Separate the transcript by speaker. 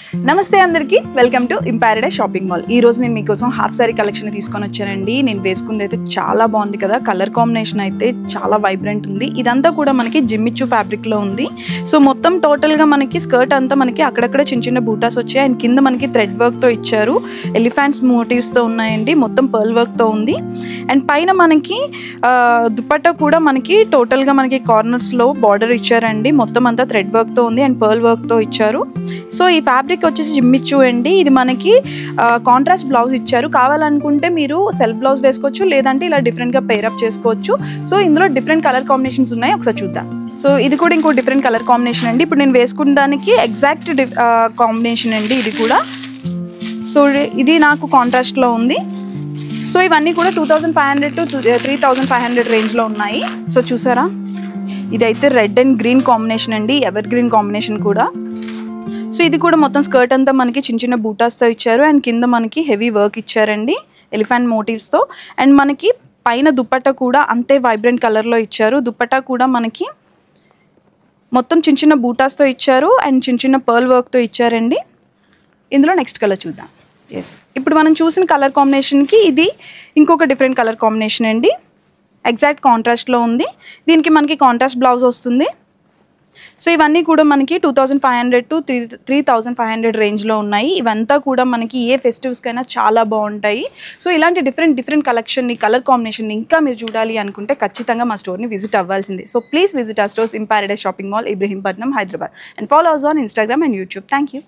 Speaker 1: నమస్తే అందరికీ welcome to ఇంపారడైజ్ shopping mall. ఈ రోజు నేను మీకోసం హాఫ్ సారీ కలెక్షన్ తీసుకొని వచ్చానండి. నేను వేసుకుంది అయితే చాలా బాగుంది కదా, కలర్ కాంబినేషన్ అయితే చాలా వైబ్రెంట్ ఉంది. ఇదంతా కూడా మనకి జిమ్మిచ్చు ఫ్యాబ్రిక్ లో ఉంది. సో మొత్తం టోటల్ గా మనకి స్కర్ట్ అంతా మనకి అక్కడక్కడ చిన్న చిన్న బూటాస్ వచ్చాయి అండ్ కింద మనకి థ్రెడ్ వర్క్ తో ఇచ్చారు. ఎలిఫెంట్స్ మోటివ్స్ తో ఉన్నాయండి, మొత్తం పర్ల్ వర్క్ తో ఉంది. అండ్ పైన మనకి దుపట్టా కూడా మనకి టోటల్ గా మనకి కార్నర్స్ లో బార్డర్ ఇచ్చారండి. మొత్తం అంతా థ్రెడ్ వర్క్ తో ఉంది అండ్ పర్ల్ వర్క్ తో ఇచ్చారు. సో ఈ ఫ్యాబ్రిక్ వచ్చేసి జిమ్మిచ్చు అండి. ఇది మనకి కాంట్రాస్ట్ బ్లౌజ్ ఇచ్చారు. కావాలనుకుంటే మీరు సెల్ఫ్ బ్లౌజ్ వేసుకోవచ్చు, లేదంటే ఇలా డిఫరెంట్ గా పేరప్ చేసుకోవచ్చు. సో ఇందులో డిఫరెంట్ కలర్ కాంబినేషన్స్ ఉన్నాయి, ఒకసారి చూద్దాం. సో ఇది కూడా ఇంకో డిఫరెంట్ కలర్ కాంబినేషన్ అండి. ఇప్పుడు నేను వేసుకున్న దానికి ఎగ్జాక్ట్ కాంబినేషన్ అండి ఇది కూడా. సో ఇది నాకు కాంట్రాస్ట్ లో ఉంది. సో ఇవన్నీ కూడా 2500 to 3500 రేంజ్ లో ఉన్నాయి. సో చూసారా, ఇదైతే రెడ్ అండ్ గ్రీన్ కాంబినేషన్ అండి, ఎవర్ గ్రీన్ కాంబినేషన్ కూడా. సో ఇది కూడా మొత్తం స్కర్ట్ అంతా మనకి చిన్న చిన్న బూటాస్తో ఇచ్చారు అండ్ కింద మనకి హెవీ వర్క్ ఇచ్చారండి ఎలిఫెంట్ మోటివ్స్తో. అండ్ మనకి పైన దుపట్టా కూడా అంతే వైబ్రెంట్ కలర్లో ఇచ్చారు. దుపట్టా కూడా మనకి మొత్తం చిన్న చిన్న బూటాస్తో ఇచ్చారు అండ్ చిన్న చిన్న పర్ల్ వర్క్తో ఇచ్చారండి. ఇందులో నెక్స్ట్ కలర్ చూద్దాం. ఎస్, ఇప్పుడు మనం చూసిన కలర్ కాంబినేషన్కి ఇది ఇంకొక డిఫరెంట్ కలర్ కాంబినేషన్ అండి. ఎగ్జాక్ట్ కాంట్రాస్ట్లో ఉంది. దీనికి మనకి కాంట్రాస్ట్ బ్లౌజ్ వస్తుంది. సో ఇవన్నీ కూడా మనకి 2500 to 3500 రేంజ్లో ఉన్నాయి. ఇవంతా కూడా మనకి ఏ ఫెస్టివ్స్కైనా చాలా బాగుంటాయి. సో ఇలాంటి డిఫరెంట్ కలెక్షన్ని, కలర్ కాంబినేషన్ని ఇంకా మీరు చూడాలి అనుకుంటే ఖచ్చితంగా మా స్టోర్ని విజిట్ అవ్వాల్సిందే. So please visit our stores in Paradise Shopping Mall, Ibrahimpatnam, Hyderabad, and follow us on Instagram and YouTube. Thank you.